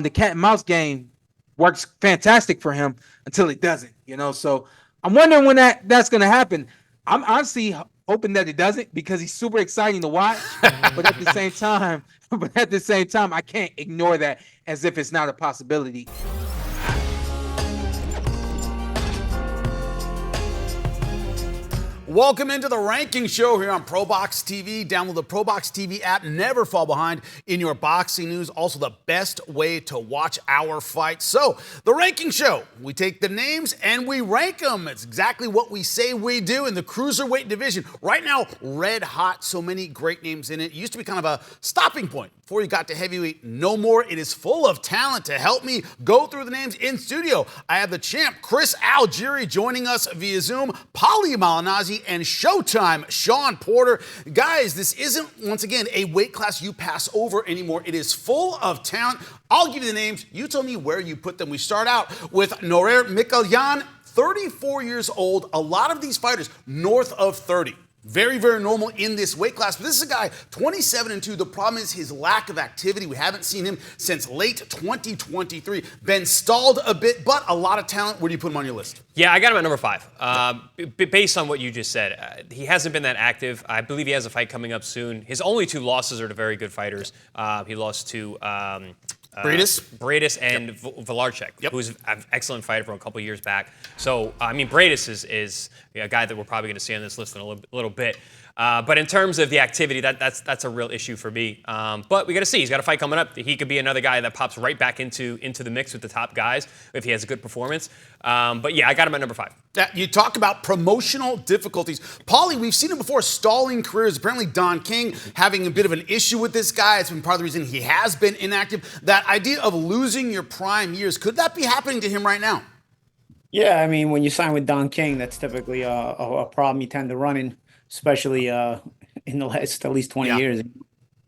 the cat and mouse game works fantastic for him until it doesn't, So I'm wondering when that's going to happen. I'm honestly hoping that it doesn't because he's super exciting to watch. But at the same time, I can't ignore that as if it's not a possibility. Welcome into the ranking show here on ProBox TV. Download the ProBox TV app. Never fall behind in your boxing news. Also, the best way to watch our fights. So, the ranking show. We take the names and we rank them. It's exactly what we say we do in the Cruiserweight division. Right now, red hot. So many great names in it. It used to be kind of a stopping point before you got to heavyweight. No more. It is full of talent. To help me go through the names in studio, I have the champ, Chris Algieri, joining us via Zoom. Paulie Malignaggi and Showtime, Sean Porter. Guys, this isn't, once again, a weight class you pass over anymore. It is full of talent. I'll give you the names. You tell me where you put them. We start out with Noel Mikaelian, 34 years old. A lot of these fighters north of 30. Very, very normal in this weight class. But this is a guy, 27-2. The problem is his lack of activity. We haven't seen him since late 2023. Been stalled a bit, but a lot of talent. Where do you put him on your list? Yeah, I got him at number 5. Based on what you just said, he hasn't been that active. I believe he has a fight coming up soon. His only 2 losses are to very good fighters. He lost to Briedis and Velarchek, who's an excellent fighter from a couple years back. So, I mean, Briedis is a guy that we're probably going to see on this list in a little bit. But in terms of the activity, that's a real issue for me. But we got to see. He's got a fight coming up. He could be another guy that pops right back into the mix with the top guys if he has a good performance. But yeah, I got him at number 5. You talk about promotional difficulties. Paulie, we've seen him before stalling careers. Apparently Don King having a bit of an issue with this guy. It's been part of the reason he has been inactive. That idea of losing your prime years, could that be happening to him right now? Yeah, I mean, when you sign with Don King, that's typically a problem you tend to run in, especially in the last at least 20 years.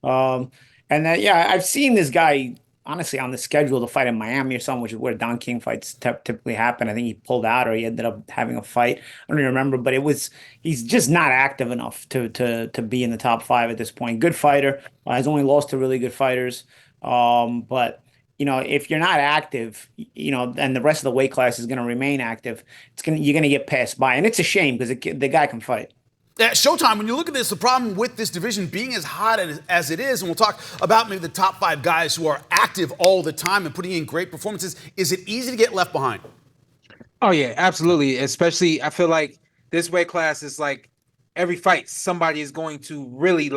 And I've seen this guy honestly on the schedule to fight in Miami or something, which is where Don King fights typically happen. I think he pulled out or he ended up having a fight. I don't even remember, but he's just not active enough to be in the top 5 at this point. Good fighter, has only lost to really good fighters, but. If you're not active, and the rest of the weight class is going to remain active, you're going to get passed by, and it's a shame because the guy can fight. Showtime, when you look at this, the problem with this division being as hot as it is, and we'll talk about maybe the top 5 guys who are active all the time and putting in great performances, is it easy to get left behind? Oh, yeah, absolutely. Especially, I feel like this weight class is like every fight, somebody is going to really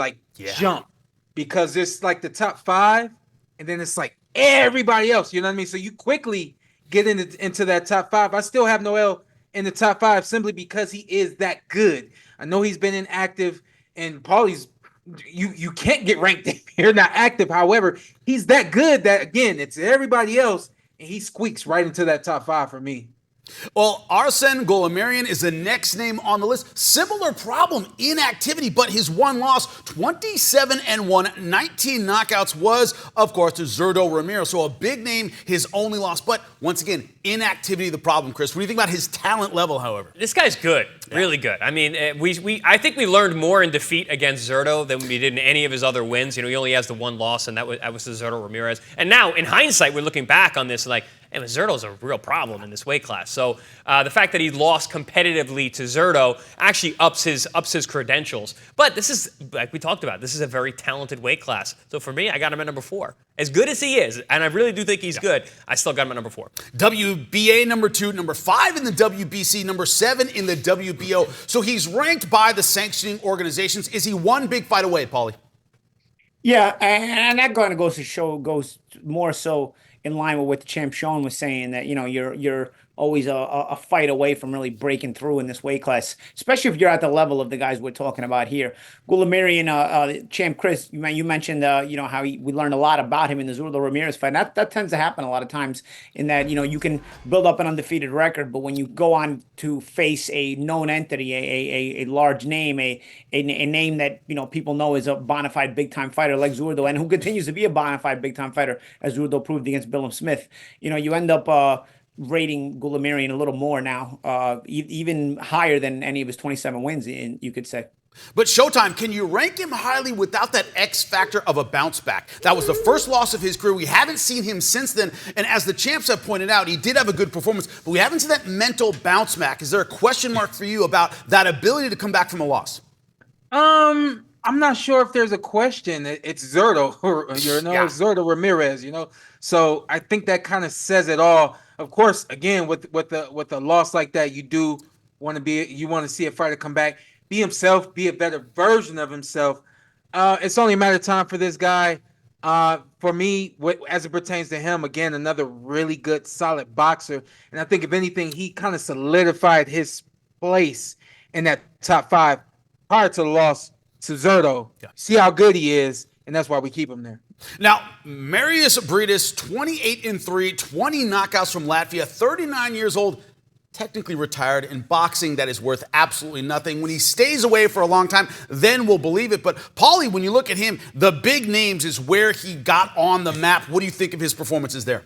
jump because it's like the top 5, and then it's like everybody else, you know what I mean? So you quickly get into that top 5. I still have Noel in the top 5 simply because he is that good. I know he's been inactive, and Paulie's you can't get ranked if you're not active. However, he's that good that, again, it's everybody else, and he squeaks right into that top 5 for me. Well, Arsen Goulamirian is the next name on the list. Similar problem, inactivity, but his one loss, 27-1, 19 knockouts, was, of course, to Gilberto Ramirez. So a big name, his only loss. But once again, inactivity the problem, Chris. What do you think about his talent level, however? This guy's good, really good. I mean, I think we learned more in defeat against Gilberto than we did in any of his other wins. He only has the one loss, and that was to Gilberto Ramirez. And now, in hindsight, we're looking back on this like, and Zerto's a real problem in this weight class. So the fact that he lost competitively to Zerto actually ups his credentials. But this is, like we talked about, this is a very talented weight class. So for me, I got him at number 4. As good as he is, and I really do think he's good, I still got him at number 4. WBA number 2, number 5 in the WBC, number 7 in the WBO. So he's ranked by the sanctioning organizations. Is he one big fight away, Paulie? Yeah, and that kind of goes more so in line with what the champ Sean was saying, that you're always a fight away from really breaking through in this weight class, especially if you're at the level of the guys we're talking about here. Goulamirian, champ Chris, you mentioned how we learned a lot about him in the Gilberto Ramirez fight. That tends to happen a lot of times, in that you can build up an undefeated record, but when you go on to face a known entity, a large name, a name that people know is a bona fide big time fighter like Gilberto, and who continues to be a bona fide big time fighter, as Gilberto proved against Billam-Smith, you end up rating Goulamirian a little more now, even higher than any of his 27 wins, you could say. But Showtime, can you rank him highly without that X factor of a bounce back? That was the first loss of his career. We haven't seen him since then. And as the champs have pointed out, he did have a good performance, but we haven't seen that mental bounce back. Is there a question mark for you about that ability to come back from a loss? I'm not sure if there's a question. It's Zurdo, it's Gilberto Ramirez, So I think that kind of says it all. Of course, again, with a loss like that, you want to see a fighter come back, be himself, be a better version of himself. It's only a matter of time for this guy. For me, as it pertains to him, again, another really good, solid boxer. And I think if anything, he kind of solidified his place in that top 5 prior to the loss to Zurdo. See how good he is, and that's why we keep him there. Now, Mairis Briedis, 28-3, 20 knockouts from Latvia, 39 years old, technically retired. In boxing, that is worth absolutely nothing. When he stays away for a long time, then we'll believe it. But, Paulie, when you look at him, the big names is where he got on the map. What do you think of his performances there?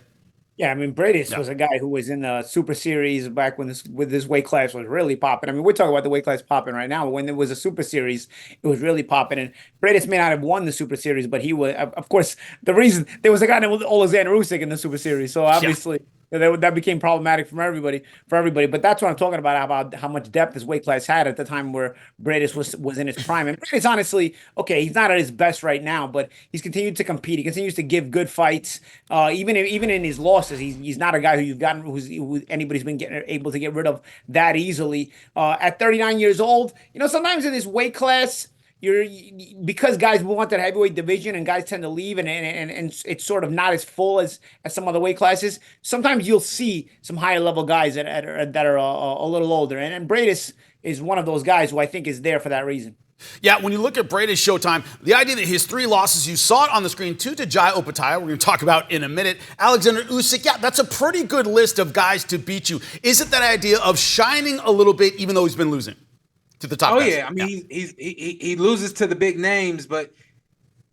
Yeah, I mean, Briedis was a guy who was in the Super Series back when this weight class was really popping. I mean, we're talking about the weight class popping right now, but when there was a Super Series, it was really popping. And Briedis may not have won the Super Series, but he was, of course, the reason there was a guy named Alexander Usyk in the Super Series. So obviously that became problematic for everybody. But that's what I'm talking about how much depth this weight class had at the time where Briedis was in his prime. And Briedis, honestly, okay, he's not at his best right now, but he's continued to compete. He continues to give good fights. Even in his losses, he's not a guy who anybody's been able to get rid of that easily. At 39 years old, sometimes in this weight class, because guys move on to the heavyweight division and guys tend to leave and it's sort of not as full as some other weight classes. Sometimes you'll see some higher level guys that are a little older, and Briedis is one of those guys who I think is there for that reason. Yeah, when you look at Briedis' Showtime, the idea that his 3 losses, you saw it on the screen, 2 to Jai Opetaia, we're going to talk about in a minute. Alexander Usyk, yeah, that's a pretty good list of guys to beat you. Is it that idea of shining a little bit even though he's been losing to the top guys? Yeah, I mean, he loses to the big names, but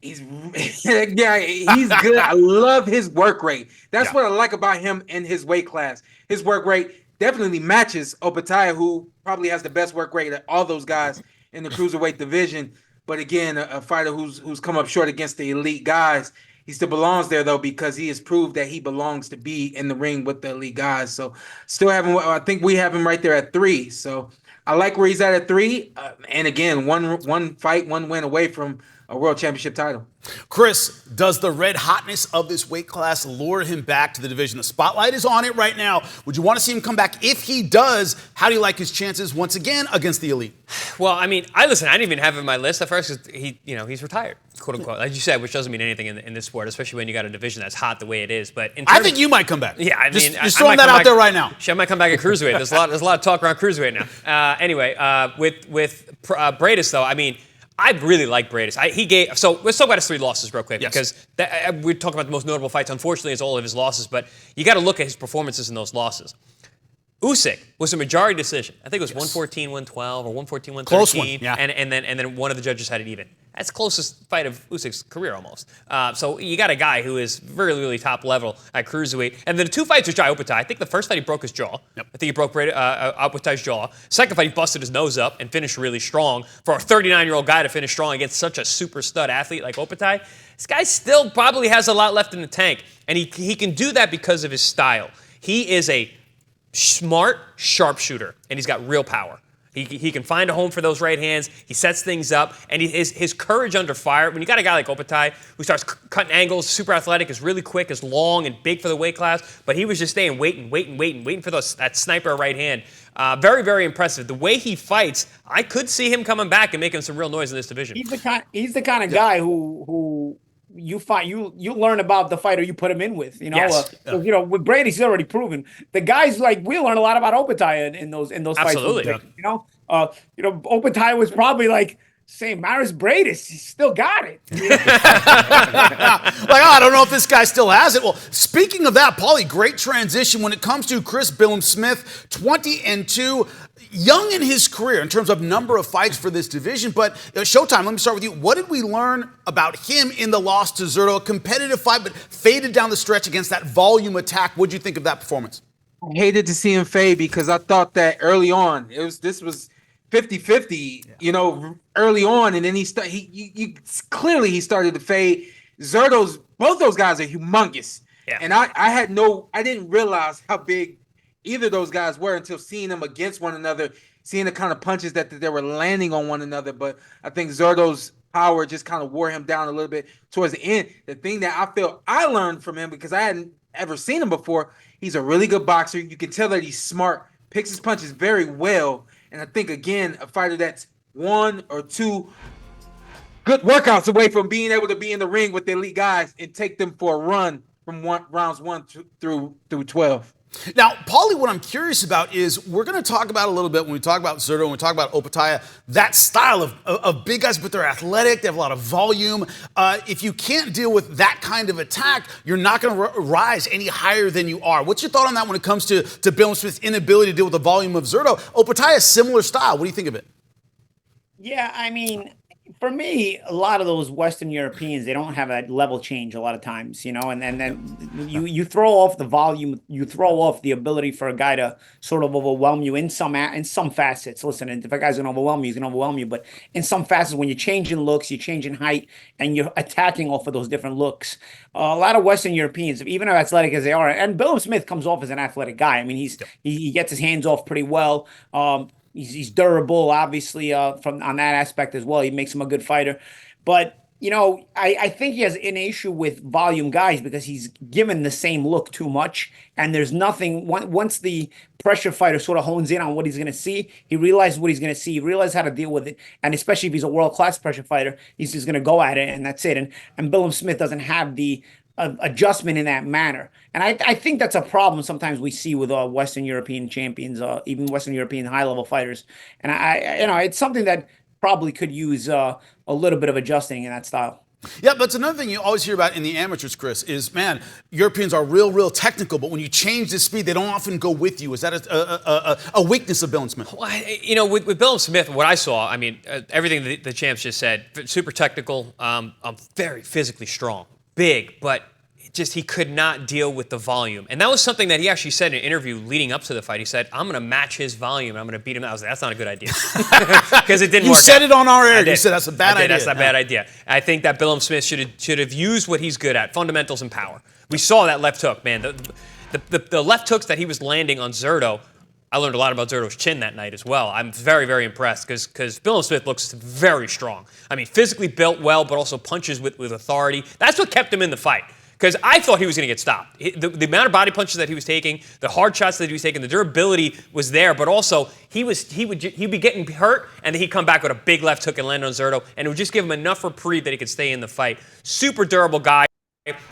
he's good. I love his work rate. That's what I like about him in his weight class. His work rate definitely matches Opetaia, who probably has the best work rate of all those guys in the cruiserweight division. But again, a fighter who's come up short against the elite guys. He still belongs there, though, because he has proved that he belongs to be in the ring with the elite guys. So I think we have him right there at 3. So I like where he's at 3. And again, one fight, one win away from a world championship title. Chris, does the red hotness of this weight class lure him back to the division? The spotlight is on it right now. Would you want to see him come back? If he does, how do you like his chances once again against the elite? Well, I mean, I didn't even have him on my list at first because he's retired, quote unquote, like you said, which doesn't mean anything in this sport, especially when you got a division that's hot the way it is. But I think you might come back. Yeah, I mean, just throwing that out there right now. I might come back at Cruiserweight. There's a lot of talk around Cruiserweight now. Anyway, with Briedis though, I mean, I really like Briedis. So let's talk about his 3 losses real quick, because we're talking about the most notable fights. Unfortunately, it's all of his losses, but you got to look at his performances in those losses. Usyk was a majority decision. I think it was 114, 112, or 114, 113. Close one, yeah. And then one of the judges had it even. That's the closest fight of Usyk's career almost. So you got a guy who is really, really top level at cruiserweight. And then the 2 fights with Jai Opetaia, I think the first fight he broke his jaw. Yep. I think he broke Opetaia's jaw. Second fight he busted his nose up and finished really strong. For a 39-year-old guy to finish strong against such a super stud athlete like Opetaia, this guy still probably has a lot left in the tank. And he can do that because of his style. He is a smart sharpshooter, and he's got real power. He can find a home for those right hands. He sets things up, and his courage under fire. When you got a guy like Opetaia who starts cutting angles, super athletic, is really quick, is long and big for the weight class, but he was just staying, waiting for that sniper right hand. Very, very impressive. The way he fights, I could see him coming back and making some real noise in this division. He's the kind of guy who you learn about the fighter you put him in with, Yes. With Briedis, he's already proven the guys we learn a lot about Opetaia in those Absolutely. fights. Opetaia was probably saying Mairis Briedis, he still got it. I don't know if this guy still has it. Well, speaking of that, Paulie, great transition when it comes to Chris Billam-Smith, 20-2. Young in his career in terms of number of fights for this division, but Showtime, let me start with you. What did we learn about him in the loss to Zurdo? A competitive fight, but faded down the stretch against that volume attack. What did you think of that performance? I hated to see him fade because I thought that early on, this was 50-50, early on, and then he clearly he started to fade. Both those guys are humongous. Yeah. And I didn't realize how big either of those guys were until seeing them against one another, seeing the kind of punches that they were landing on one another. But I think Zurdo's power just kind of wore him down a little bit towards the end. The thing that I feel I learned from him, because I hadn't ever seen him before, he's a really good boxer. You can tell that he's smart, picks his punches very well. And I think, again, a fighter that's 1 or 2 good workouts away from being able to be in the ring with the elite guys and take them for a run from rounds 1 through 12. Now, Paulie, what I'm curious about is we're going to talk about a little bit when we talk about Zurdo, when we talk about Opetaia, that style of big guys, but they're athletic, they have a lot of volume. If you can't deal with that kind of attack, you're not going to rise any higher than you are. What's your thought on that when it comes to Billam-Smith's inability to deal with the volume of Zurdo? Opetaia, similar style. What do you think of it? Yeah, I mean, for me, a lot of those Western Europeans, they don't have a level change a lot of times, and then you throw off the volume, you throw off the ability for a guy to sort of overwhelm you in some facets. Listen, if a guy's gonna overwhelm you, he's gonna overwhelm you. But in some facets, when you're changing looks, you're changing height, and you're attacking off of those different looks. A lot of Western Europeans, even as athletic as they are, and Billam-Smith comes off as an athletic guy. I mean, he gets his hands off pretty well. He's durable, obviously, on that aspect as well. He makes him a good fighter. But, I think he has an issue with volume guys because he's given the same look too much. And there's nothing, once the pressure fighter sort of hones in on what he's going to see, he realizes what he's going to see, he realizes how to deal with it. And especially if he's a world-class pressure fighter, he's just going to go at it, and that's it. And Billam-Smith doesn't have the adjustment in that manner. And I think that's a problem sometimes we see with Western European champions, even Western European high-level fighters. And it's something that probably could use a little bit of adjusting in that style. Yeah, that's another thing you always hear about in the amateurs, Chris, is, man, Europeans are real technical, but when you change the speed, they don't often go with you. Is that a weakness of Billam-Smith? Well, with Billam-Smith, what I saw, I mean, everything the champs just said, super technical, very physically strong, big, but just he could not deal with the volume. And that was something that he actually said in an interview leading up to the fight. He said, I'm going to match his volume and I'm going to beat him. I was like, that's not a good idea. Because it didn't work out. You said it on our air. You said that's a bad idea. That's a bad idea. I think that Billam-Smith should have used what he's good at, fundamentals and power. We saw that left hook, man. The left hooks that he was landing on Zurdo, I learned a lot about Zurdo's chin that night as well. I'm very, very impressed because Billam-Smith looks very strong. I mean, physically built well, but also punches with authority. That's what kept him in the fight. Because I thought he was going to get stopped. The amount of body punches that he was taking, the hard shots that he was taking, the durability was there, but also he'd be getting hurt, and then he'd come back with a big left hook and land on Zurdo, and it would just give him enough reprieve that he could stay in the fight. Super durable guy.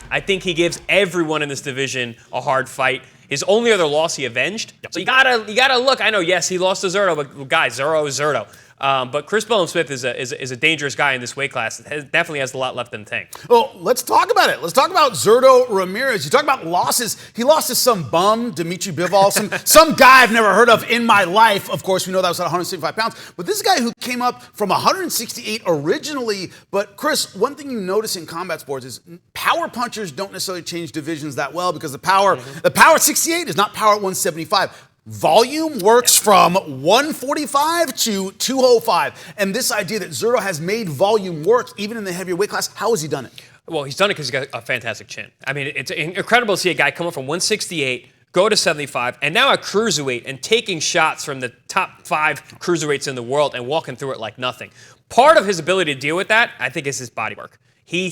I think he gives everyone in this division a hard fight. His only other loss he avenged. So you gotta look. I know, yes, he lost to Zurdo, but guys, Zurdo is Zurdo. But Chris Billam-Smith is a dangerous guy in this weight class. Definitely has a lot left in the tank. Well, let's talk about it. Let's talk about Gilberto Ramirez. You talk about losses. He lost to some bum, Dimitri Bivol, some guy I've never heard of in my life. Of course, we know that was at 175 pounds. But this guy who came up from 168 originally. But Chris, one thing you notice in combat sports is power punchers don't necessarily change divisions that well because the power at 68 is not power at 175. Volume works from 145 to 205. And this idea that Zurdo has made volume work even in the heavier weight class, how has he done it? Well, he's done it because he's got a fantastic chin. I mean, it's incredible to see a guy come up from 168, go to 75, and now at cruiserweight and taking shots from the top 5 cruiserweights in the world and walking through it like nothing. Part of his ability to deal with that, I think, is his body work. He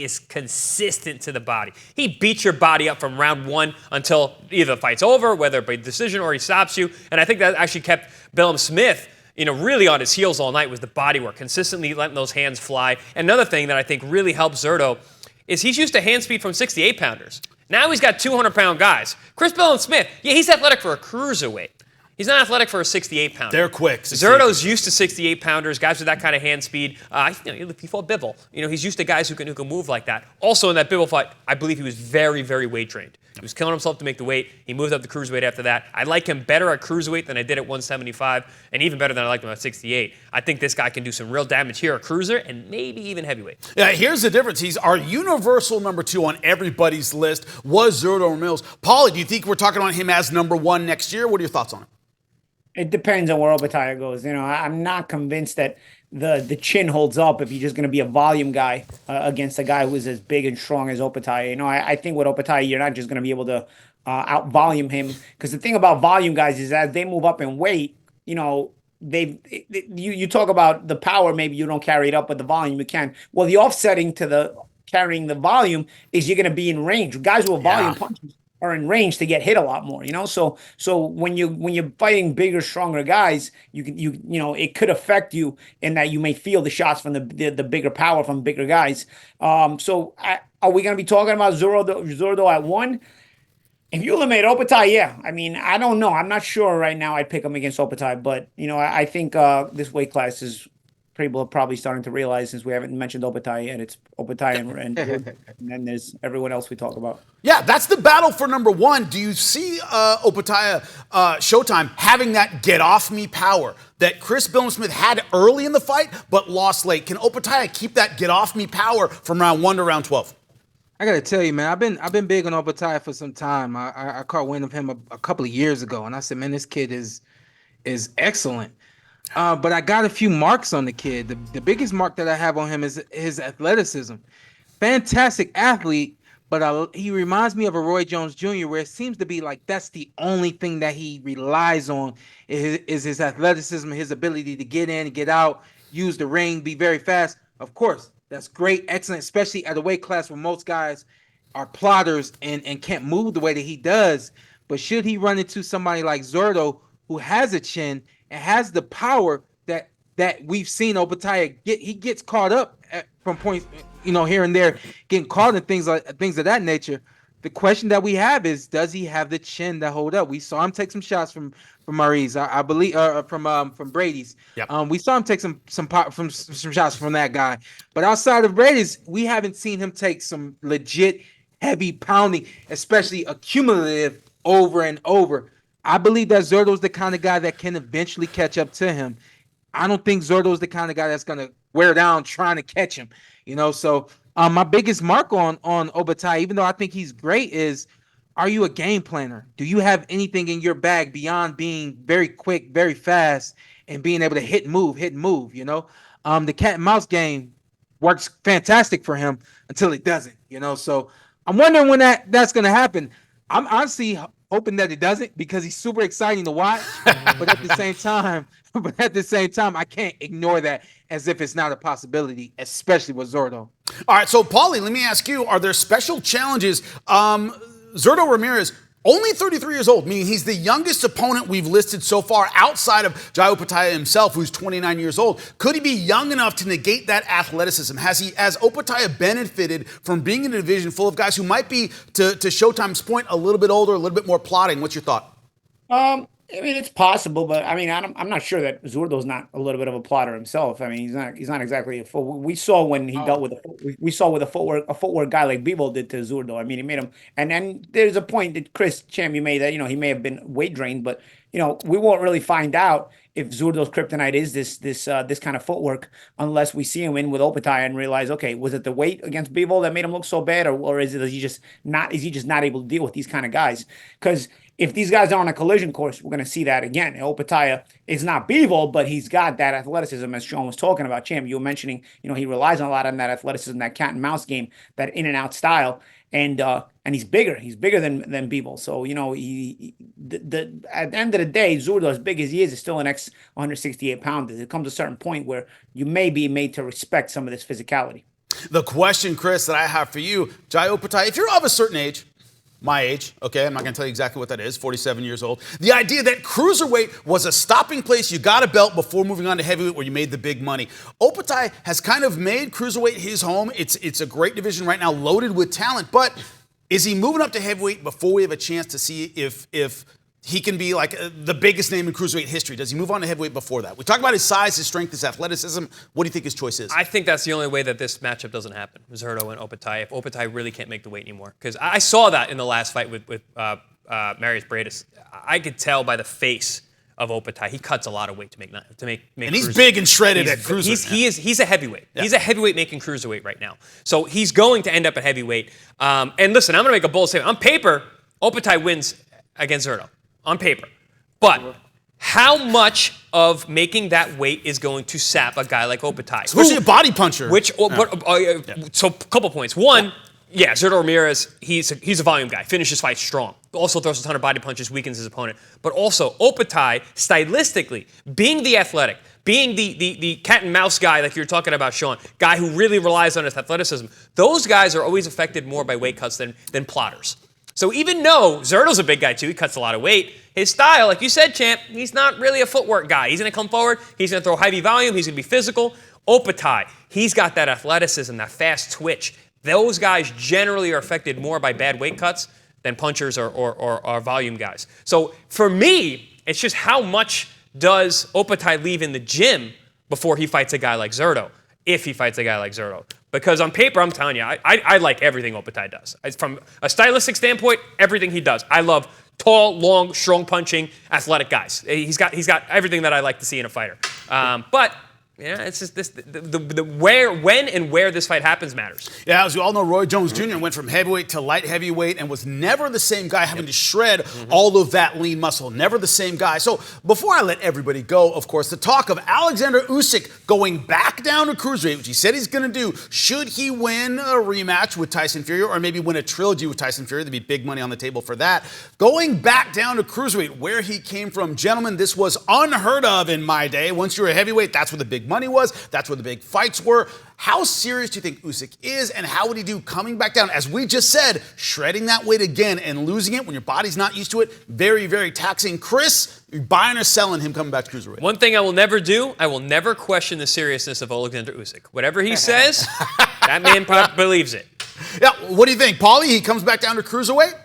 is consistent to the body. He beats your body up from round 1 until either the fight's over, whether it be a decision or he stops you. And I think that actually kept Billam-Smith, really on his heels all night was the body work, consistently letting those hands fly. Another thing that I think really helps Zurdo is he's used to hand speed from 68-pounders. Now he's got 200-pound guys. Chris Billam-Smith, yeah, he's athletic for a cruiserweight. He's not athletic for a 68-pounder. They're quick. Zurdo's used to 68-pounders, guys with that kind of hand speed. He fought Bivol. He's used to guys who can move like that. Also in that Bivol fight, I believe he was very, very weight trained. He was killing himself to make the weight. He moved up to cruiserweight after that. I like him better at cruiserweight than I did at 175, and even better than I liked him at 68. I think this guy can do some real damage here at cruiser and maybe even heavyweight. Yeah, here's the difference. He's our universal number 2 on everybody's list was Gilberto Ramirez. Paulie, do you think we're talking about him as number 1 next year? What are your thoughts on it? It depends on where Opetaia goes. I'm not convinced that the chin holds up if you're just going to be a volume guy against a guy who's as big and strong as Opetaia. I think with Opetaia, you're not just going to be able to out volume him, because the thing about volume guys is as they move up in weight, you talk about the power, maybe you don't carry it up, but the volume you can. Well, the offsetting to the carrying the volume is you're going to be in range. Guys with volume punches are in range to get hit a lot more, So when you're fighting bigger, stronger guys, it could affect you in that you may feel the shots from the bigger power from bigger guys. Are we going to be talking about Zurdo at 1? If you eliminate Opetaia, yeah. I mean, I don't know. I'm not sure right now I'd pick him against Opetaia, but I think this weight class is people are probably starting to realize, since we haven't mentioned Opetaia, and it's Opetaia and then there's everyone else we talk about. Yeah, that's the battle for number 1. Do you see Opetaia Showtime having that get off me power that Chris Billam-Smith had early in the fight but lost late? Can Opetaia keep that get off me power from round 1 to round 12? I gotta tell you, man, I've been big on Opetaia for some time. I caught wind of him a couple of years ago, and I said, man, this kid is excellent. But I got a few marks on the kid. The biggest mark that I have on him is his athleticism. Fantastic athlete, but he reminds me of a Roy Jones Jr., where it seems to be like that's the only thing that he relies on is his athleticism, his ability to get in and get out, use the ring, be very fast. Of course, that's great, excellent, especially at a weight class where most guys are plotters and can't move the way that he does. But should he run into somebody like Zurdo, who has a chin and has the power that we've seen Opetaia get, he gets caught up from points, here and there, getting caught in things of that nature. The question that we have is, does he have the chin to hold up? We saw him take some shots from Mairis, I believe, from Briedis. Yep. We saw him take some shots from that guy. But outside of Briedis, we haven't seen him take some legit heavy pounding, especially accumulative over and over. I believe that Zurdo's the kind of guy that can eventually catch up to him. I don't think Zurdo's the kind of guy that's going to wear down trying to catch him, So my biggest mark on Opetaia, even though I think he's great, is, are you a game planner? Do you have anything in your bag beyond being very quick, very fast, and being able to hit and move? The cat and mouse game works fantastic for him until it doesn't, So I'm wondering when that's going to happen. I'm honestly hoping that it doesn't, because he's super exciting to watch. But at the same time, I can't ignore that as if it's not a possibility, especially with Zurdo. All right, so Paulie, let me ask you: are there special challenges? Gilberto Ramirez, only 33 years old, meaning he's the youngest opponent we've listed so far outside of Jai Opetaia himself, who's 29 years old. Could he be young enough to negate that athleticism? Has Opetaia benefited from being in a division full of guys who might be, to Showtime's point, a little bit older, a little bit more plotting? What's your thought? I mean, it's possible, but I mean, I'm not sure that Zurdo's not a little bit of a plotter himself. I mean, he's not exactly a full. We saw when he dealt with a footwork guy like Bivol did to Zurdo. I mean, he made him. And then there's a point that Chris Champ, you made that he may have been weight drained, but we won't really find out if Zurdo's kryptonite is this kind of footwork unless we see him in with Opetaia and realize, okay, was it the weight against Bivol that made him look so bad, or is he just not able to deal with these kind of guys? Because if these guys are on a collision course, we're going to see that again. Opetaia is not Bivol, but he's got that athleticism, as Sean was talking about. Champ, you were mentioning, he relies on a lot on that athleticism, that cat and mouse game, that in and out style, and he's bigger. He's bigger than Bivol. So at the end of the day, Zurdo, as big as he is still an ex-168 pounder. There comes a certain point where you may be made to respect some of this physicality. The question, Chris, that I have for you, Jai Opetaia, if you're of a certain age, my age, okay, I'm not going to tell you exactly what that is, 47 years old. The idea that cruiserweight was a stopping place, you got a belt before moving on to heavyweight where you made the big money. Opetaia has kind of made cruiserweight his home. It's a great division right now, loaded with talent, but is he moving up to heavyweight before we have a chance to see if he can be like the biggest name in cruiserweight history? Does he move on to heavyweight before that? We talk about his size, his strength, his athleticism. What do you think his choice is? I think that's the only way that this matchup doesn't happen, Zurdo and Opetaia, if Opetaia really can't make the weight anymore. Because I saw that in the last fight with Mairis Briedis. I could tell by the face of Opetaia, he cuts a lot of weight to make. And he's big and shredded at cruiserweight. He's a heavyweight. Yeah. He's a heavyweight making cruiserweight right now. So he's going to end up at heavyweight. And listen, I'm going to make a bold statement. On paper, Opetaia wins against Zurdo. On paper. But how much of making that weight is going to sap a guy like Opetaia? Especially a body puncher. So a couple points. One, Gilberto Ramirez, he's a volume guy, finishes fights strong. Also throws a ton of body punches, weakens his opponent. But also, Opetaia, stylistically, being the athletic, being the cat and mouse guy like you're talking about, Sean, guy who really relies on his athleticism, those guys are always affected more by weight cuts than plotters. So even though Zerto's a big guy too, he cuts a lot of weight, his style, like you said, champ, he's not really a footwork guy. He's going to come forward, he's going to throw heavy volume, he's going to be physical. Opetaia, he's got that athleticism, that fast twitch. Those guys generally are affected more by bad weight cuts than punchers or volume guys. So for me, it's just how much does Opetaia leave in the gym before he fights a guy like Zerto, if he fights a guy like Zerto. Because on paper, I'm telling you, I like everything Opetaia does. From a stylistic standpoint, everything he does. I love tall, long, strong punching, athletic guys. He's got everything that I like to see in a fighter. But it's just when and where this fight happens matters. Yeah, as we all know, Roy Jones Jr. went from heavyweight to light heavyweight and was never the same guy, having to shred all of that lean muscle. Never the same guy. So before I let everybody go, of course, the talk of Alexander Usyk going back down to cruiserweight, which he said he's going to do, should he win a rematch with Tyson Fury or maybe win a trilogy with Tyson Fury? There'd be big money on the table for that. Going back down to cruiserweight, where he came from. Gentlemen, this was unheard of in my day. Once you were a heavyweight, that's where the big money was. That's where the big fights were. How serious do you think Usyk is, and how would he do coming back down? As we just said, shredding that weight again and losing it when your body's not used to it, very, very taxing. Chris, you buying or selling him coming back to cruiserweight? One thing I will never do, I will never question the seriousness of Alexander Usyk. Whatever he says, that man believes it. Yeah, what do you think, Paulie? He comes back down to cruiserweight?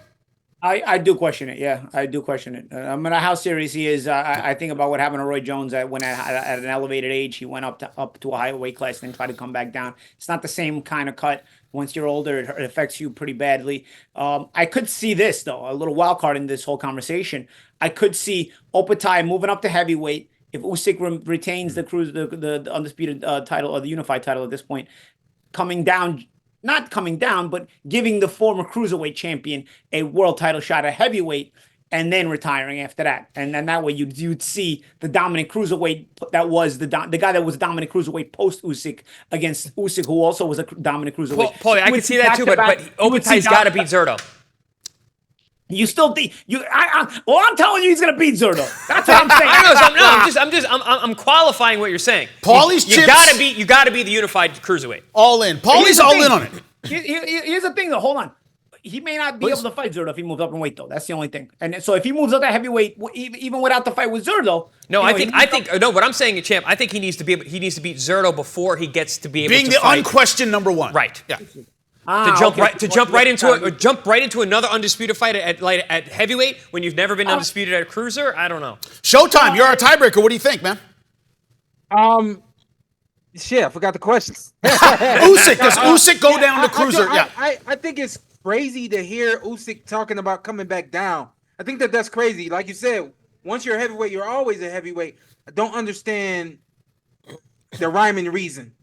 I do question it. Yeah, I do question it. I mean, how serious he is. I think about what happened to Roy Jones when at an elevated age, he went up to a higher weight class and then tried to come back down. It's not the same kind of cut. Once you're older, it affects you pretty badly. I could see this, though, a little wild card in this whole conversation. I could see Opetaia moving up to heavyweight. If Usyk retains the undisputed title or the unified title at this point, coming down. Not coming down, but giving the former cruiserweight champion a world title shot at heavyweight and then retiring after that. And then that way you'd see the dominant cruiserweight that was the guy that was dominant cruiserweight post Usyk against Usyk, who also was a dominant cruiserweight. Paulie, I can see that too, but Opetaia's got to beat Zerto. You still think I'm telling you, he's gonna beat Zerto. That's what I'm saying. I'm qualifying what you're saying. Paulie's you gotta be the unified cruiserweight. All in. Paulie's all in on it. Here's the thing, though. Hold on. He may not be able to fight Zerto if he moves up in weight, though. That's the only thing. And so if he moves up that heavyweight, even without the fight with Zerto, what I'm saying, champ, I think he needs to beat Zerto before he gets to be able to being the unquestioned number one. Right. Yeah. To jump right into another undisputed fight at heavyweight when you've never been undisputed at cruiser. I don't know. Showtime, you're our tiebreaker. What do you think, man? Shit, I forgot the questions. Usyk, does Usyk go down to cruiser? I think it's crazy to hear Usyk talking about coming back down. I think that's crazy. Like you said, once you're a heavyweight, you're always a heavyweight. I don't understand the rhyme and reason.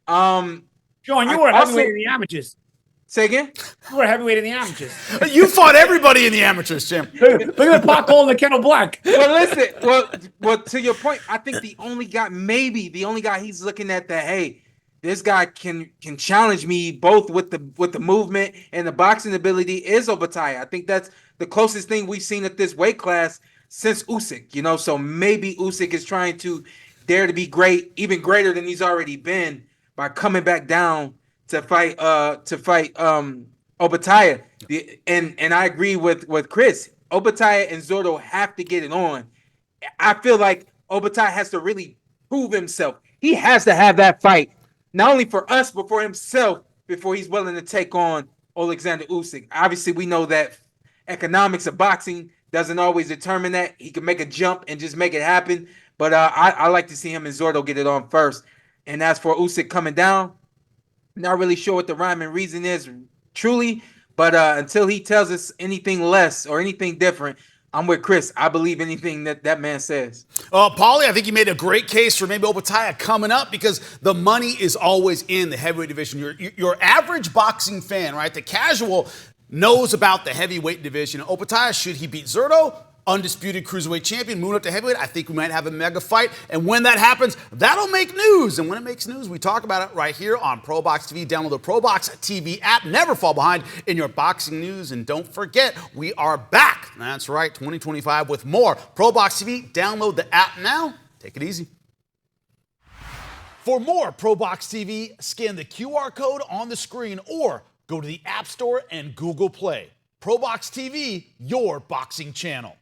Sean, you were a heavyweight in the amateurs. Say again? You were a heavyweight in the amateurs. You fought everybody in the amateurs, Jim. Look at the pot hole in the kettle black. Well, listen. Well, to your point, I think the only guy he's looking at that, hey, this guy can challenge me both with the movement and the boxing ability is Opetaia. I think that's the closest thing we've seen at this weight class since Usyk. So maybe Usyk is trying to dare to be great, even greater than he's already been by coming back down to fight Opetaia. And I agree with Chris. Opetaia and Zerto have to get it on. I feel like Opetaia has to really prove himself. He has to have that fight, not only for us, but for himself before he's willing to take on Alexander Usyk. Obviously, we know that economics of boxing doesn't always determine that. He can make a jump and just make it happen. But I like to see him and Zerto get it on first. And as for Usyk coming down, not really sure what the rhyme and reason is truly, but until he tells us anything less or anything different, I'm with Chris. I believe anything that man says. Paulie, I think you made a great case for maybe Opetaia coming up because the money is always in the heavyweight division. Your average boxing fan, right, the casual, knows about the heavyweight division. Opetaia, should he beat Zerto? undisputed cruiserweight champion, moving up to heavyweight. I think we might have a mega fight. And when that happens, that'll make news. And when it makes news, we talk about it right here on ProBox TV. Download the ProBox TV app. Never fall behind in your boxing news. And don't forget, we are back. That's right, 2025 with more ProBox TV. Download the app now. Take it easy. For more ProBox TV, scan the QR code on the screen or go to the App Store and Google Play. ProBox TV, your boxing channel.